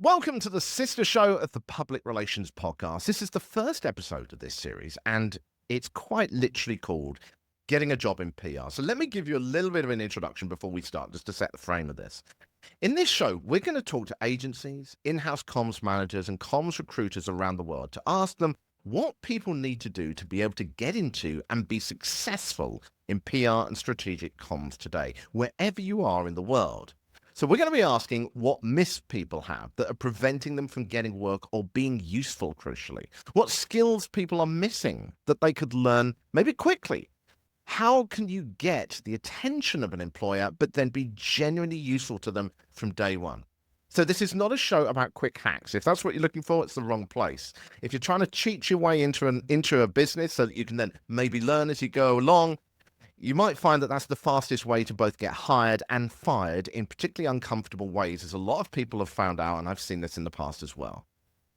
Welcome to the sister show of the Public Relations Podcast. This is the first episode of this series, and it's quite literally called Getting a Job in PR. So let me give you a little bit of an introduction before we start, just to set the frame of this. In this show, we're going to talk to agencies, in-house comms managers, and comms recruiters around the world to ask them what people need to do to be able to get into and be successful in PR and strategic comms today, wherever you are in the world. So we're going to be asking what myths people have that are preventing them from getting work or being useful, crucially. What skills people are missing that they could learn maybe quickly. How can you get the attention of an employer but then be genuinely useful to them from day one? So this is not a show about quick hacks. If that's what you're looking for, it's the wrong place. If you're trying to cheat your way into a business so that you can then maybe learn as you go along, you might find that that's the fastest way to both get hired and fired in particularly uncomfortable ways, as a lot of people have found out, and I've seen this in the past as well.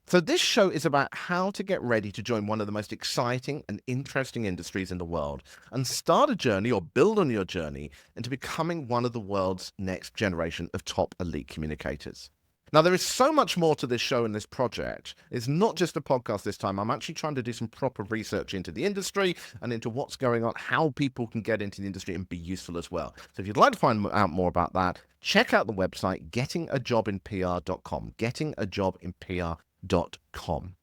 So this show is about how to get ready to join one of the most exciting and interesting industries in the world and start a journey or build on your journey into becoming one of the world's next generation of top elite communicators. Now, there is so much more to this show and this project. It's not just a podcast this time. I'm actually trying to do some proper research into the industry and into what's going on, how people can get into the industry and be useful as well. So if you'd like to find out more about that, check out the website, gettingajobinpr.com, gettingajobinpr.com.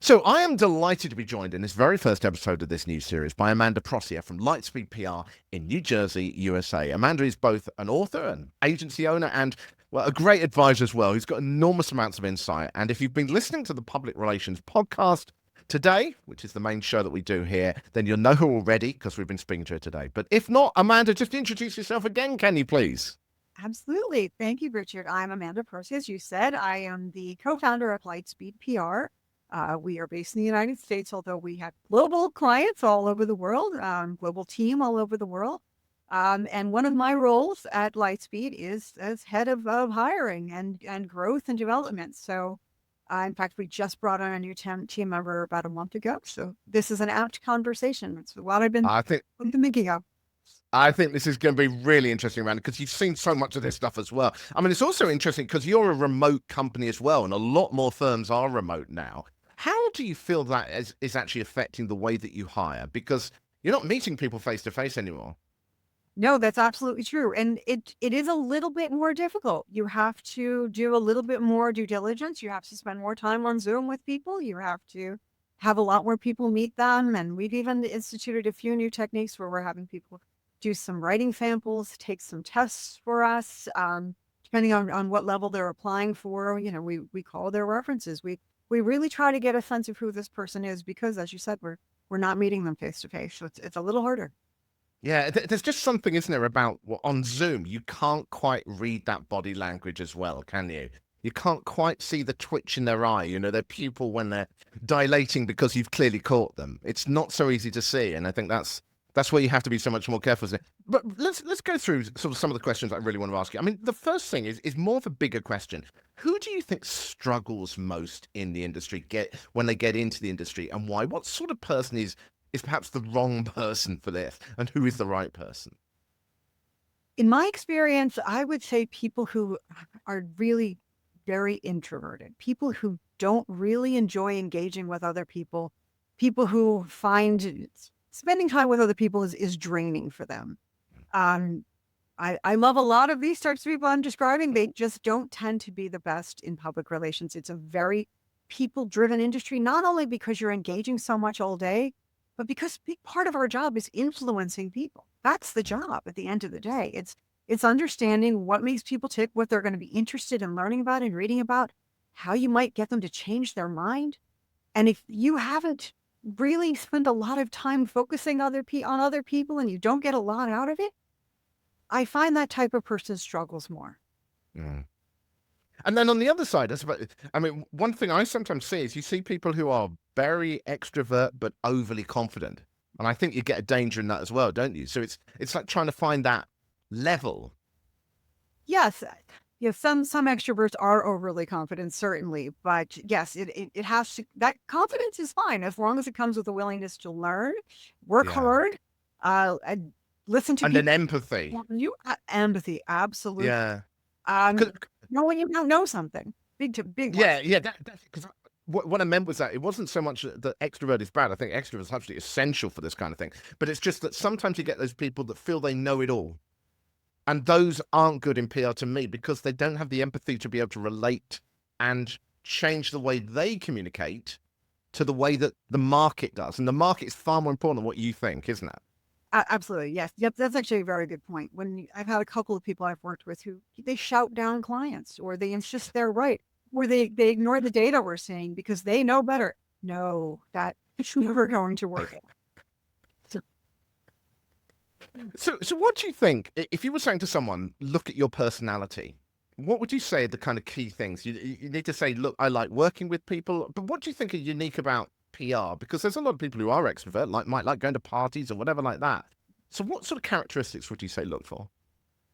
So I am delighted to be joined in this very first episode of this new series by Amanda Proscia from Lightspeed PR in New Jersey, USA. Amanda is both an author, an agency owner, and a great advisor as well. He's got enormous amounts of insight. And if you've been listening to the Public Relations Podcast today, which is the main show that we do here, then you'll know her already because we've been speaking to her today. But if not, Amanda, just introduce yourself again, can you please? Absolutely. Thank you, Richard. I'm Amanda Proscia. As you said, I am the co-founder of Lightspeed PR. We are based in the United States, although we have global clients all over the world, global team all over the world. And one of my roles at Lightspeed is as head of hiring and growth and development. So, in fact, we just brought on a new team member about a month ago. So this is an apt conversation. It's what I've been thinking of. I think this is going to be really interesting, Amanda, because you've seen so much of this stuff as well. I mean, it's also interesting because you're a remote company as well, and a lot more firms are remote now. How do you feel that is actually affecting the way that you hire? Because you're not meeting people face to face anymore. No, that's absolutely true. And it is a little bit more difficult. You have to do a little bit more due diligence. You have to spend more time on Zoom with people. You have to have a lot more people meet them. And we've even instituted a few new techniques where we're having people do some writing samples, take some tests for us, depending on what level they're applying for. You know, we call their references. We really try to get a sense of who this person is because, as you said, we're not meeting them face to face. So it's a little harder. Yeah, there's just something, isn't there, about on Zoom, you can't quite read that body language as well, can you? You can't quite see the twitch in their eye, their pupil when they're dilating because you've clearly caught them. It's not so easy to see, and I think that's where you have to be so much more careful. But let's go through sort of some of the questions I really want to ask you. I mean, the first thing is more of a bigger question. Who do you think struggles most in the industry when they get into the industry, and why? What sort of person is perhaps the wrong person for this, and who is the right person? In my experience, I would say people who are really very introverted, people who don't really enjoy engaging with other people who find spending time with other people is draining for them. I love a lot of these types of people I'm describing. They just don't tend to be the best in public relations. It's a very people-driven industry, not only because you're engaging so much all day, but because a big part of our job is influencing people. That's the job at the end of the day. It's understanding what makes people tick, what they're going to be interested in learning about and reading about, how you might get them to change their mind. And if you haven't really spent a lot of time focusing on other people and you don't get a lot out of it, I find that type of person struggles more. Mm. And then on the other side, one thing I sometimes see is you see people who are very extrovert but overly confident. And I think you get a danger in that as well, don't you? So it's like trying to find that level. Yes. Yeah, some extroverts are overly confident, certainly. But yes, it has to, that confidence is fine as long as it comes with a willingness to learn, work hard, and listen to and people. An empathy. Empathy, absolutely. Yeah. Know when you don't know something. big ones. Yeah, yeah. That's because what I meant was that it wasn't so much that extrovert is bad. I think extrovert is absolutely essential for this kind of thing. But it's just that sometimes you get those people that feel they know it all. And those aren't good in PR to me because they don't have the empathy to be able to relate and change the way they communicate to the way that the market does. And the market is far more important than what you think, isn't it? Absolutely, yes. Yep, that's actually a very good point. I've had a couple of people I've worked with who they shout down clients, or they insist they're right, or they ignore the data we're seeing because they know better. No, that is never going to work. So, So what do you think if you were saying to someone, look at your personality? What would you say are the kind of key things? You need to say, look, I like working with people, but what do you think are unique about PR? Because there's a lot of people who are extrovert, might like going to parties or whatever like that. So what sort of characteristics would you say look for?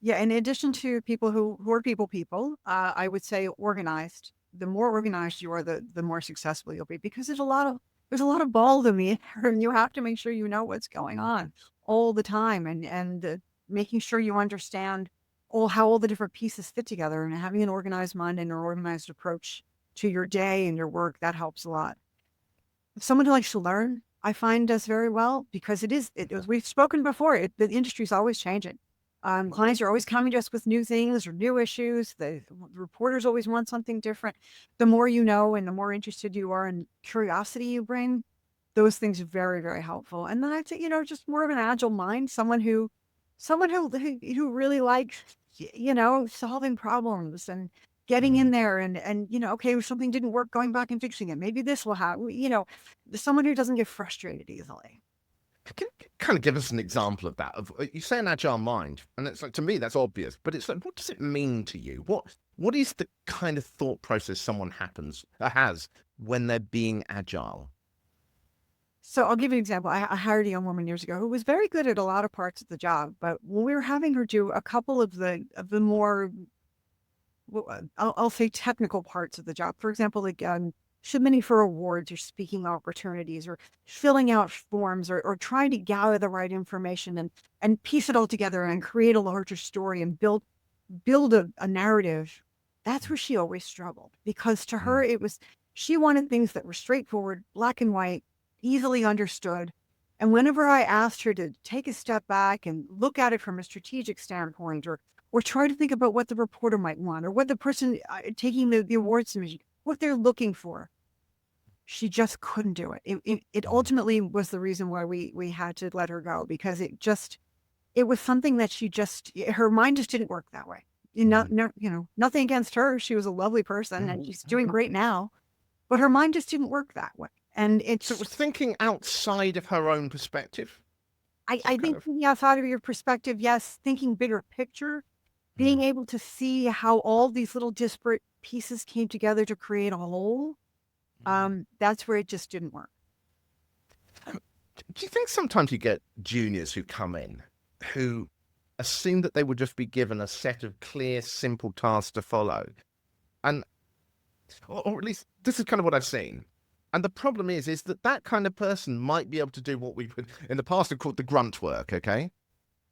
yeah, in addition to people who are people, I would say organized. The more organized you are, the more successful you'll be because there's a lot of balls in the air, and you have to make sure you know what's going on all the time, and making sure you understand how all the different pieces fit together, and having an organized mind and an organized approach to your day and your work that helps a lot. Someone who likes to learn, I find does very well because as we've spoken before, the industry is always changing. Clients are always coming to us with new things or new issues. The reporters always want something different. The more you know and the more interested you are and curiosity you bring, those things are very, very helpful. And then I'd say, just more of an agile mind, someone who really likes, solving problems and getting in there and okay, if something didn't work, going back and fixing it. Maybe this will happen, someone who doesn't get frustrated easily. Can you kind of give us an example of that? Of you say an agile mind, and it's like to me that's obvious, but it's like, what does it mean to you? What is the kind of thought process someone has when they're being agile? So I'll give you an example. I hired a young woman years ago who was very good at a lot of parts of the job, but when we were having her do a couple of the more, I'll say technical parts of the job, for example, like submitting for awards or speaking opportunities or filling out forms or trying to gather the right information and piece it all together and create a larger story and build a narrative. That's where she always struggled because to her she wanted things that were straightforward, black and white, easily understood. And whenever I asked her to take a step back and look at it from a strategic standpoint or try to think about what the reporter might want or what the person taking the award submission, what they're looking for, she just couldn't do it. It ultimately was the reason why we had to let her go because it was something that her mind just didn't work that way. Nothing against her. She was a lovely person and she's doing great now, but her mind just didn't work that way. And So it was thinking outside of her own perspective. I think thinking outside of your perspective, yes, thinking bigger picture, being able to see how all these little disparate pieces came together to create a whole, that's where it just didn't work. Do you think sometimes you get juniors who come in who assume that they would just be given a set of clear, simple tasks to follow? And, or at least this is kind of what I've seen. And the problem is that kind of person might be able to do what we've in the past have called the grunt work, okay?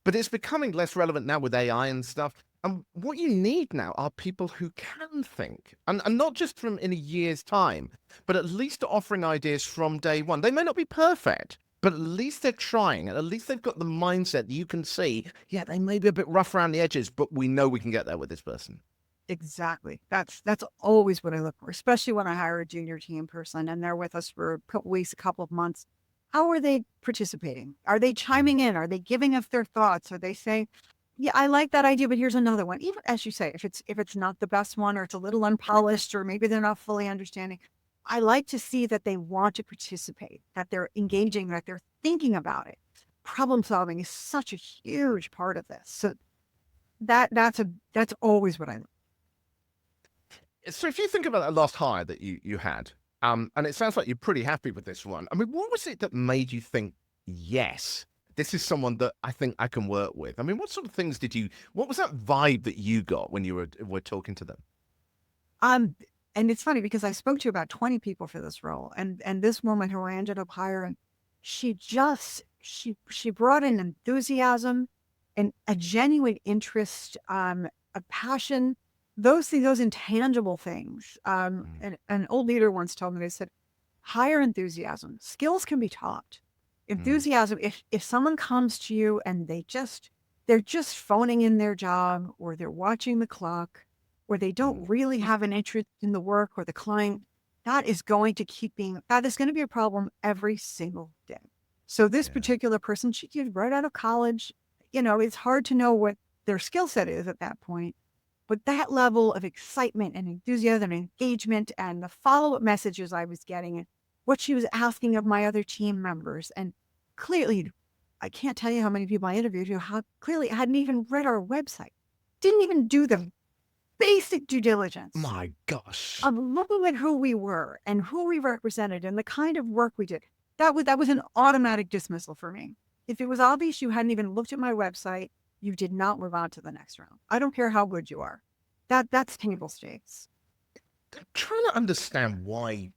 But it's becoming less relevant now with AI and stuff. And what you need now are people who can think, and not just from in a year's time, but at least offering ideas from day one. They may not be perfect, but at least they're trying, and at least they've got the mindset that you can see, yeah, they may be a bit rough around the edges, but we know we can get there with this person. Exactly. That's always what I look for, especially when I hire a junior team person and they're with us for a couple weeks, a couple of months. How are they participating? Are they chiming in? Are they giving us their thoughts? Are they saying, yeah, I like that idea, but here's another one. Even as you say, if it's not the best one or it's a little unpolished or maybe they're not fully understanding, I like to see that they want to participate, that they're engaging, that they're thinking about it. Problem solving is such a huge part of this. So that's always what I look. So if you think about that last hire that you had, and it sounds like you're pretty happy with this one. I mean, what was it that made you think, yes, this is someone that I think I can work with? I mean, what sort of things what was that vibe that you got when you were talking to them? And it's funny because I spoke to about 20 people for this role, and this woman who I ended up hiring, she brought in enthusiasm and a genuine interest, a passion those things, those intangible things. An old leader once told me, they said, hire enthusiasm. Skills can be taught. Enthusiasm, if someone comes to you and they're just phoning in their job, or they're watching the clock, or they don't really have an interest in the work or the client, that is going to be a problem every single day. So this particular person, she came right out of college. It's hard to know what their skill set is at that point. But that level of excitement and enthusiasm and engagement, and the follow-up messages I was getting, and what she was asking of my other team members. And clearly, I can't tell you how many people I interviewed who clearly hadn't even read our website, didn't even do the basic due diligence. My gosh. Of looking at who we were and who we represented and the kind of work we did. That was an automatic dismissal for me. If it was obvious you hadn't even looked at my website, you did not move on to the next round. I don't care how good you are. That's table stakes. I'm trying to understand why.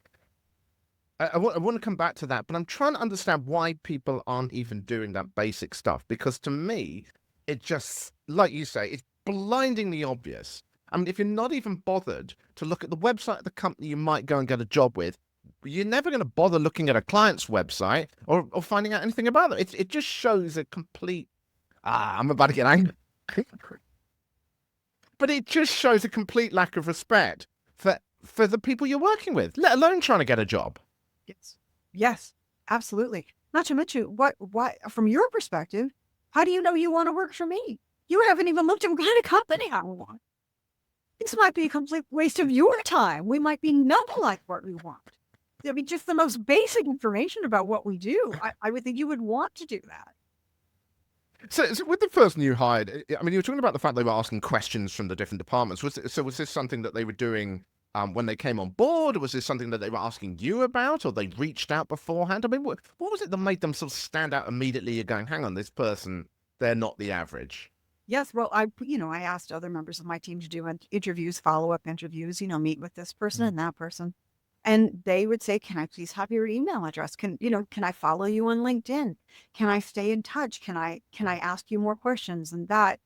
I want to come back to that, but I'm trying to understand why people aren't even doing that basic stuff. Because to me, it just, like you say, it's blindingly obvious. I mean, if you're not even bothered to look at the website of the company you might go and get a job with, you're never going to bother looking at a client's website or finding out anything about them. It just shows a complete... I'm about to get angry. But it just shows a complete lack of respect for the people you're working with, let alone trying to get a job. Yes, absolutely. Not to mention, what from your perspective, how do you know you want to work for me? You haven't even looked at what kind of company I want. This might be a complete waste of your time. We might be nothing like what we want. I mean, just the most basic information about what we do. I would think you would want to do that. So with the person you hired, I mean, you were talking about the fact they were asking questions from the different departments. Was this something that they were doing when they came on board? Or was this something that they were asking you about, or they reached out beforehand? I mean, what was it that made them sort of stand out immediately? You're going, hang on, this person, they're not the average. Yes, well, I asked other members of my team to do interviews, follow-up interviews, meet with this person and that person. And they would say, can I please have your email address? Can I follow you on LinkedIn? Can I stay in touch? Can I ask you more questions? And that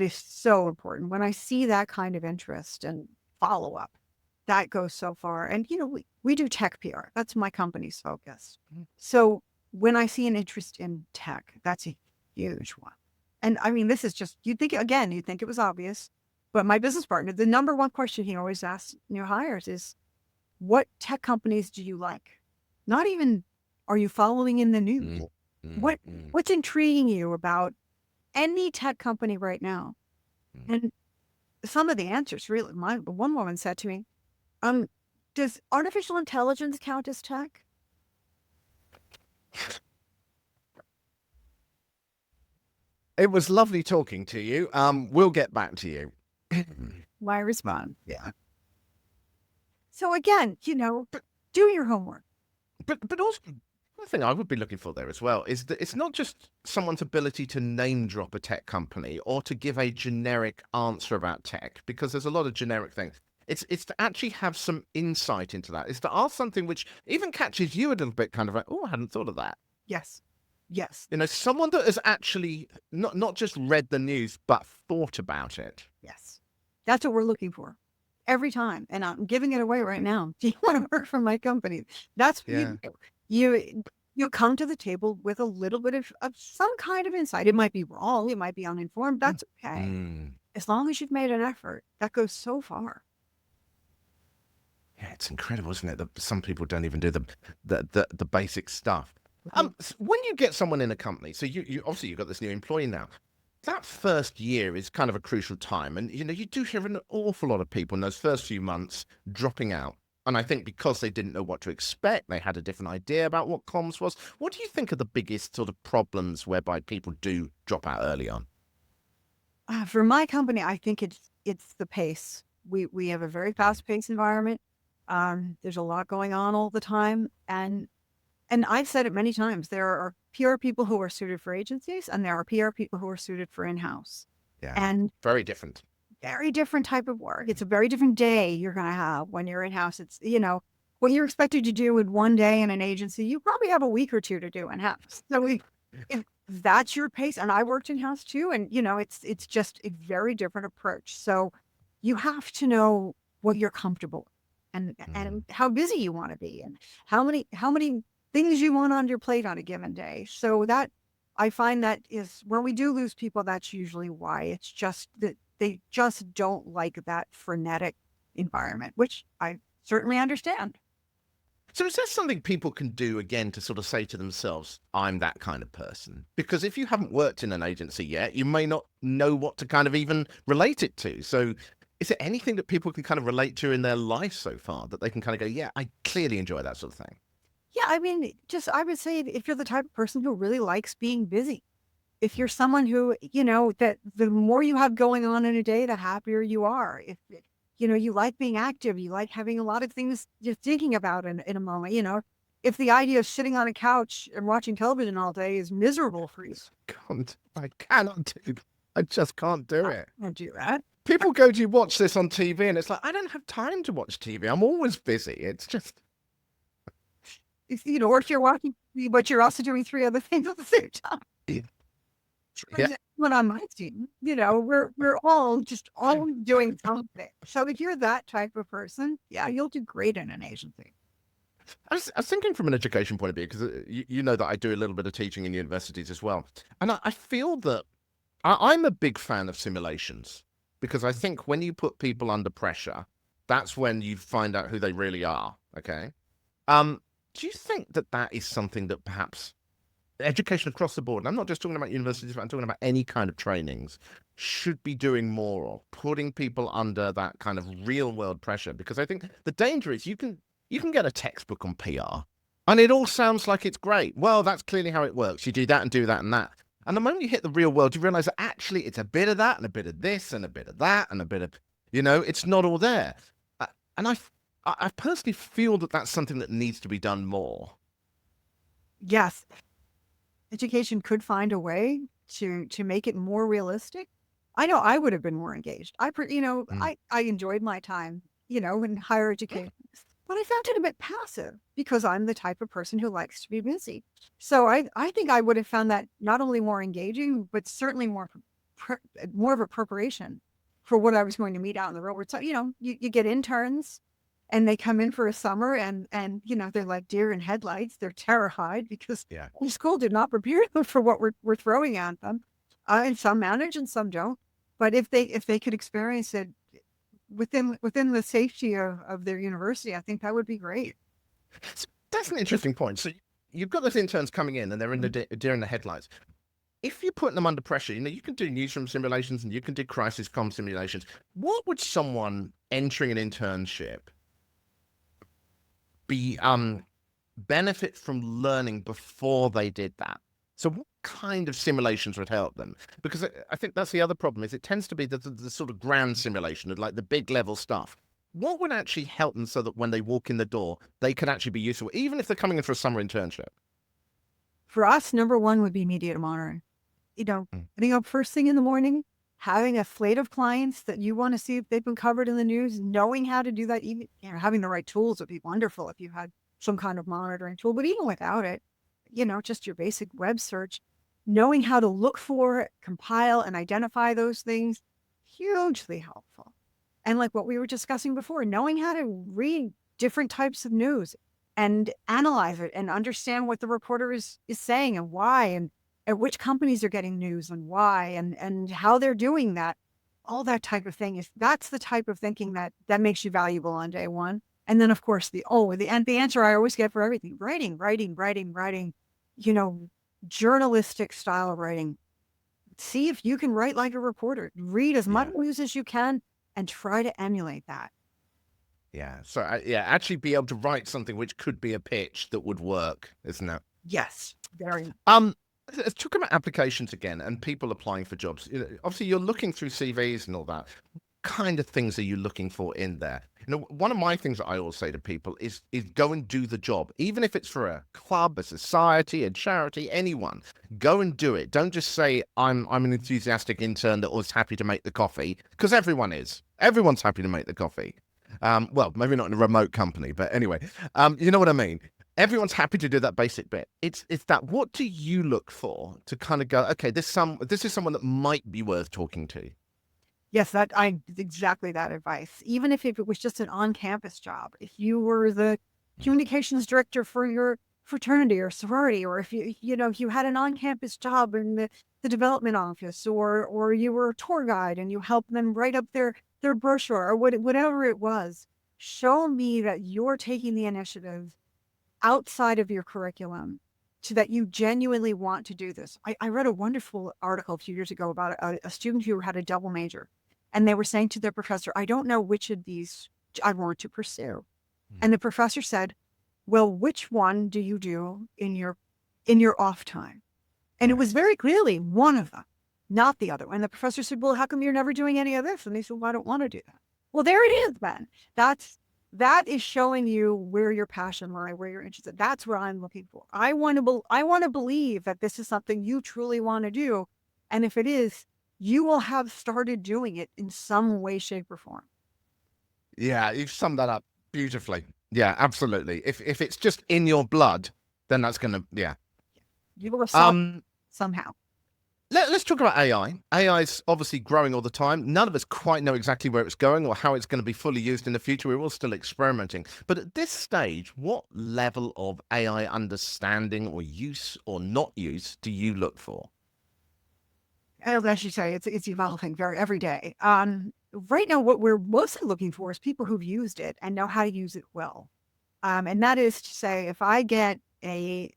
is so important. When I see that kind of interest and follow-up, that goes so far. And, we do tech PR. That's my company's focus. So when I see an interest in tech, that's a huge one. And I mean, this is just, you'd think it was obvious, but my business partner, the number one question he always asks new hires is, what tech companies do you like? Not even, are you following in the news? What's intriguing you about any tech company right now? And some of the answers, really, one woman said to me, does artificial intelligence count as tech? It was lovely talking to you. We'll get back to you. My response. Yeah. So again, do your homework. But also, one thing I would be looking for there as well is that it's not just someone's ability to name drop a tech company or to give a generic answer about tech, because there's a lot of generic things. It's to actually have some insight into that. It's to ask something which even catches you a little bit, kind of like, oh, I hadn't thought of that. Yes. Someone that has actually not just read the news, but thought about it. Yes. That's what we're looking for every time. And I'm giving it away right now. Do you want to work for my company? That's what you come to the table with a little bit of some kind of insight. It might be wrong. It might be uninformed. That's okay. As long as you've made an effort, that goes so far. Yeah, it's incredible, isn't it? That some people don't even do the basic stuff. When you get someone in a company, so you obviously you've got this new employee now. That first year is kind of a crucial time, and you do hear an awful lot of people in those first few months dropping out. And I think because they didn't know what to expect, they had a different idea about what comms was. What do you think are the biggest sort of problems whereby people do drop out early on? For my company, I think it's the pace. We have a very fast-paced environment. There's a lot going on all the time, and I've said it many times. There are PR people who are suited for agencies, and there are PR people who are suited for in-house. Yeah, and very different. Very different type of work. It's a very different day you're going to have when you're in-house. It's what you're expected to do in one day in an agency, you probably have a week or two to do in-house. So if that's your pace, and I worked in-house too, and it's just a very different approach. So you have to know what you're comfortable with and Mm. how busy you want to be and how many things you want on your plate on a given day. So that I find that is when we do lose people, that's usually why. It's just that they just don't like that frenetic environment, which I certainly understand. So is there something people can do again to sort of say to themselves, I'm that kind of person? Because if you haven't worked in an agency yet, you may not know what to kind of even relate it to. So is there anything that people can kind of relate to in their life so far that they can kind of go, yeah, I clearly enjoy that sort of thing? Yeah, I mean, just I would say if you're the type of person who really likes being busy, if you're someone who, that the more you have going on in a day, the happier you are. If, you like being active, you like having a lot of things you're thinking about in a moment, if the idea of sitting on a couch and watching television all day is miserable for you, I cannot do I just can't do it. don't do that. People go, do you watch this on TV? And it's like, I don't have time to watch TV. I'm always busy. It's just, Or if you're watching, TV, but you're also doing three other things at the same time. yeah. For example, on my team, we're all just all doing something. So if you're that type of person, yeah, you'll do great in an agency. I was thinking from an education point of view, because you know that I do a little bit of teaching in universities as well. And I feel that I'm a big fan of simulations because I think when you put people under pressure, that's when you find out who they really are. Okay. Do you think that that is something that perhaps education across the board, and I'm not just talking about universities, but I'm talking about any kind of trainings, should be doing more of, putting people under that kind of real world pressure? Because I think the danger is you can get a textbook on PR and it all sounds like it's great. Well, that's clearly how it works. You do that and do that and that. And the moment you hit the real world, you realize that actually it's a bit of that and a bit of this and a bit of that and a bit of, it's not all there. And I personally feel that that's something that needs to be done more. Yes, education could find a way to make it more realistic. I know I would have been more engaged. Mm. I enjoyed my time, in higher education, but I found it a bit passive because I'm the type of person who likes to be busy. So I think I would have found that not only more engaging, but certainly more of a preparation for what I was going to meet out in the real world. So, you get interns and they come in for a summer and they're like deer in headlights. They're terrified because Yeah. the school did not prepare them for what we're throwing at them. And some manage and some don't. But if they could experience it within the safety of their university, I think that would be great. So that's an interesting point. So you've got those interns coming in and they're in the deer in the headlights. If you're putting them under pressure, you can do newsroom simulations and you can do crisis comm simulations. What would someone entering an internship be benefit from learning before they did that? So what kind of simulations would help them? Because I think that's the other problem is it tends to be the sort of grand simulation of like the big level stuff. What would actually help them so that when they walk in the door, they can actually be useful, even if they're coming in for a summer internship? For us, number one would be media monitoring. Getting up first thing in the morning, having a slate of clients that you want to see if they've been covered in the news, knowing how to do that, even having the right tools would be wonderful if you had some kind of monitoring tool. But even without it, just your basic web search, knowing how to look for, compile, and identify those things, hugely helpful. And like what we were discussing before, knowing how to read different types of news and analyze it and understand what the reporter is saying and why and which companies are getting news and why and how they're doing that. All that type of thing that's the type of thinking that makes you valuable on day one. And then of course the answer I always get for everything, writing, journalistic style of writing. See if you can write like a reporter, read as much news as you can and try to emulate that. Yeah. So actually be able to write something which could be a pitch that would work, isn't it? Yes, very. Let's talk about applications again and people applying for jobs. Obviously, you're looking through CVs and all that. What kind of things are you looking for in there? One of my things that I always say to people is go and do the job, even if it's for a club, a society, a charity, anyone. Go and do it. Don't just say I'm an enthusiastic intern that was happy to make the coffee, because everyone is. Everyone's happy to make the coffee. Well, maybe not in a remote company, but anyway, you know what I mean. Everyone's happy to do that basic bit. It's that. What do you look for to kind of go, okay, this is someone that might be worth talking to? Yes, exactly that advice. Even if it was just an on-campus job, if you were the communications director for your fraternity or sorority, or if you had an on-campus job in the development office, or you were a tour guide and you helped them write up their brochure or whatever it was, show me that you're taking the initiative outside of your curriculum so that you genuinely want to do this. I read a wonderful article a few years ago about a student who had a double major, and they were saying to their professor, I don't know which of these I want to pursue. And the professor said, well, which one do you do in your off time? And it was very clearly one of them, not the other. And the professor said, well, how come you're never doing any of this? And they said, well, I don't want to do that. Well, there it is, then. That is showing you where your passion lies, where you're interested. That's what I'm looking for. I want to believe that this is something you truly want to do. And if it is, you will have started doing it in some way, shape, or form. Yeah, you've summed that up beautifully. Yeah, absolutely. If it's just in your blood, then that's going to, yeah. You will have solved somehow. Let's talk about AI. AI is obviously growing all the time. None of us quite know exactly where it's going or how it's going to be fully used in the future. We're all still experimenting. But at this stage, what level of AI understanding or use or not use do you look for? As you say, it's evolving every day. Right now, what we're mostly looking for is people who've used it and know how to use it well. And that is to say, if I get a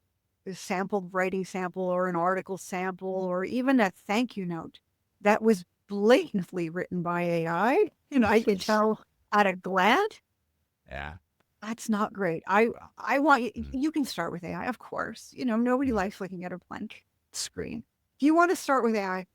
sampled writing sample or an article sample or even a thank you note that was blatantly written by AI, I can tell at a glance. Yeah. That's not great. I want you can start with AI, of course. Nobody likes looking at a blank screen. If you want to start with AI,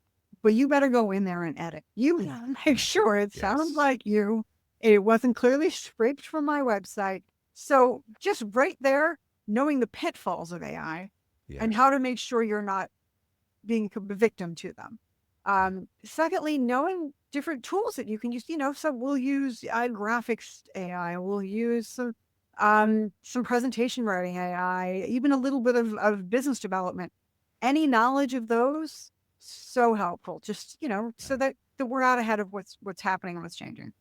but you better go in there and edit. You make sure it sounds like you. It wasn't clearly scraped from my website. So just right there, knowing the pitfalls of AI and how to make sure you're not being a victim to them. Secondly, knowing different tools that you can use. So we'll use graphics AI. We'll use some presentation writing AI, even a little bit of business development. Any knowledge of those, so helpful. Just, so that we're out ahead of what's happening and what's changing.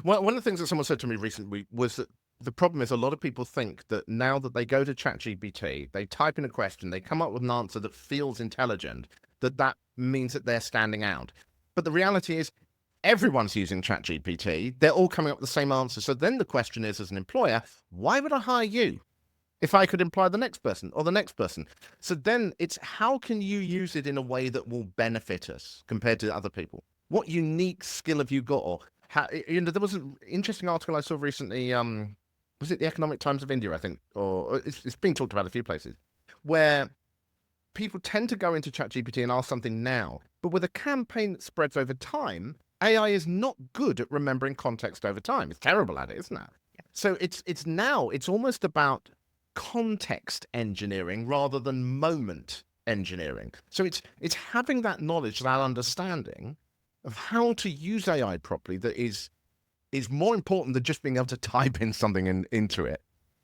Well, one of the things that someone said to me recently was that the problem is a lot of people think that now that they go to ChatGPT, they type in a question, they come up with an answer that feels intelligent, that means that they're standing out. But the reality is everyone's using ChatGPT. They're all coming up with the same answer. So then the question is, as an employer, why would I hire you if I could employ the next person or the next person? So then it's how can you use it in a way that will benefit us compared to other people? What unique skill have you got? Or how, there was an interesting article I saw recently. Was it the Economic Times of India, I think, or it's being talked about a few places, where people tend to go into ChatGPT and ask something now, but with a campaign that spreads over time, AI is not good at remembering context over time. It's terrible at it, isn't it? Yeah. So it's almost about context engineering rather than moment engineering. So it's having that knowledge, that understanding of how to use AI properly that is more important than just being able to type in something into it.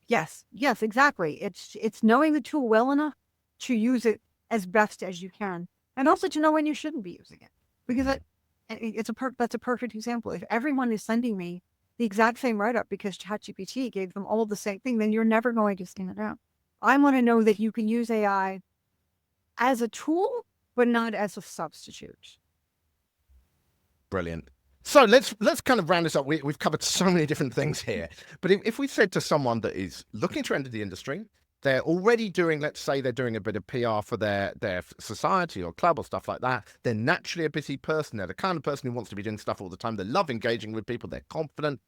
Yes, exactly. It's knowing the tool well enough to use it as best as you can, and also to know when you shouldn't be using it. Because that's a perfect example. If everyone is sending me the exact same write-up because ChatGPT gave them all the same thing, then you're never going to stand out. I want to know that you can use AI as a tool, but not as a substitute. Brilliant. So let's kind of round this up. We've covered so many different things here. But if we said to someone that is looking to enter the industry, they're already doing, let's say they're doing a bit of PR for their society or club or stuff like that. They're naturally a busy person. They're the kind of person who wants to be doing stuff all the time. They love engaging with people. They're confident.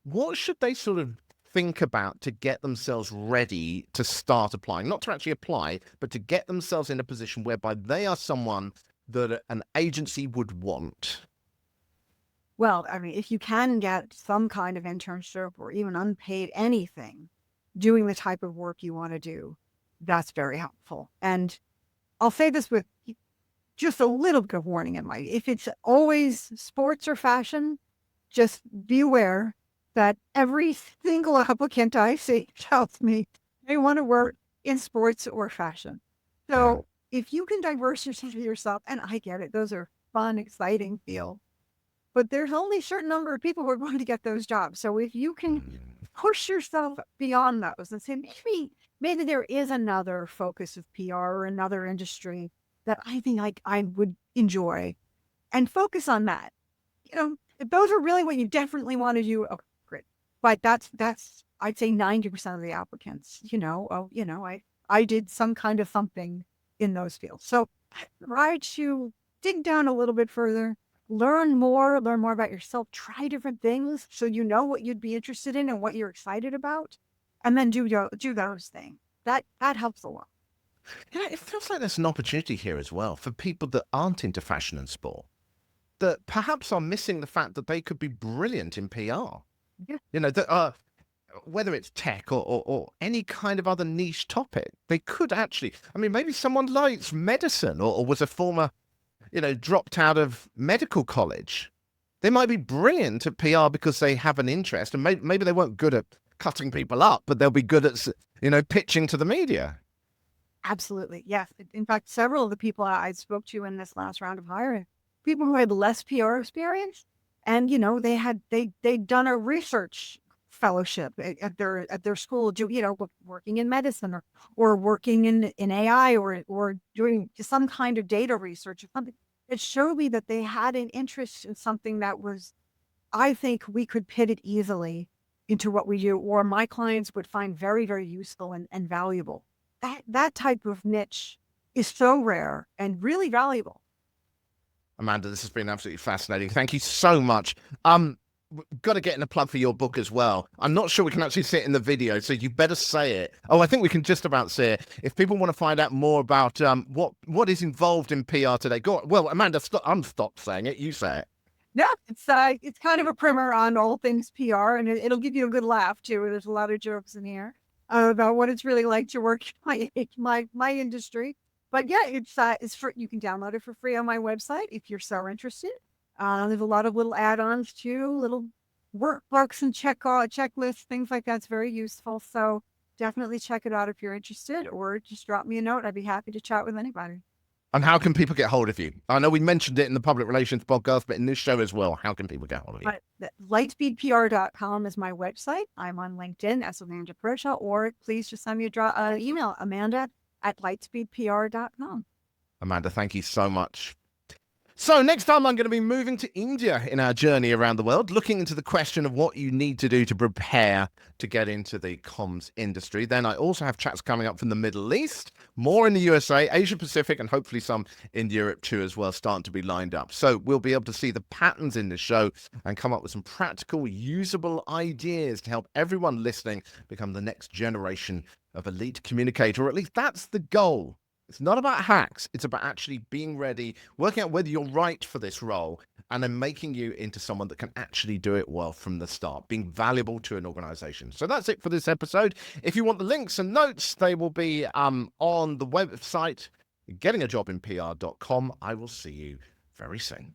What should they sort of think about to get themselves ready to start applying? Not to actually apply, but to get themselves in a position whereby they are someone that an agency would want. Well, I mean, if you can get some kind of internship or even unpaid anything doing the type of work you want to do, that's very helpful. And I'll say this with just a little bit of warning in mind. If it's always sports or fashion, just be aware that every single applicant I see tells me they want to work in sports or fashion. So if you can diversify yourself, and I get it, those are fun, exciting fields. but there's only a certain number of people who are going to get those jobs. So if you can push yourself beyond those and say, maybe there is another focus of PR or another industry that I think I would enjoy, and focus on that. If those are really what you definitely want to do, okay, great. But that's I'd say 90% of the applicants, I did some kind of something in those fields. So try to dig down a little bit further, learn more about yourself, try different things so you know what you'd be interested in and what you're excited about, and then do those things. That helps a lot. It feels like there's an opportunity here as well for people that aren't into fashion and sport, that perhaps are missing the fact that they could be brilliant in PR. Yeah. That whether it's tech or any kind of other niche topic, they could actually, maybe someone likes medicine or was a former, dropped out of medical college. They might be brilliant at PR because they have an interest, and maybe they weren't good at cutting people up, but they'll be good at, pitching to the media. Absolutely. Yes. In fact, several of the people I spoke to in this last round of hiring, people who had less PR experience, and they'd done a research fellowship at their school, working in medicine or working in AI or doing some kind of data research or something. It showed me that they had an interest in something that was, I think we could pivot easily into what we do, or my clients would find very, very useful and valuable. That type of niche is so rare and really valuable. Amanda, this has been absolutely fascinating. Thank you so much. We've got to get in a plug for your book as well. I'm not sure we can actually see it in the video, so you better say it. Oh, I think we can just about see it. If people want to find out more about what is involved in PR today, go on. Well, Amanda, I'm stopped saying it. You say it. Yeah, it's kind of a primer on all things PR, and it'll give you a good laugh too. There's a lot of jokes in here about what it's really like to work in my industry. But yeah, it's for, you can download it for free on my website if you're so interested. There's a lot of little add-ons too, little workbooks and checklists, things like that's very useful. So definitely check it out if you're interested, or just drop me a note. I'd be happy to chat with anybody. And how can people get hold of you? I know we mentioned it in the public relations podcast, but in this show as well, how can people get hold of you? Lightspeedpr.com is my website. I'm on LinkedIn as Amanda Proscia, or please just send me an email, amanda@lightspeedpr.com. Amanda, thank you so much. So next time I'm going to be moving to India in our journey around the world, looking into the question of what you need to do to prepare to get into the comms industry. Then I also have chats coming up from the Middle East, more in the USA, Asia Pacific, and hopefully some in Europe too as well, starting to be lined up. So we'll be able to see the patterns in the show and come up with some practical, usable ideas to help everyone listening become the next generation of elite communicator, or at least that's the goal. It's not about hacks. It's about actually being ready, working out whether you're right for this role, and then making you into someone that can actually do it well from the start, being valuable to an organization. So that's it for this episode. If you want the links and notes, they will be on the website, gettingajobinpr.com. I will see you very soon.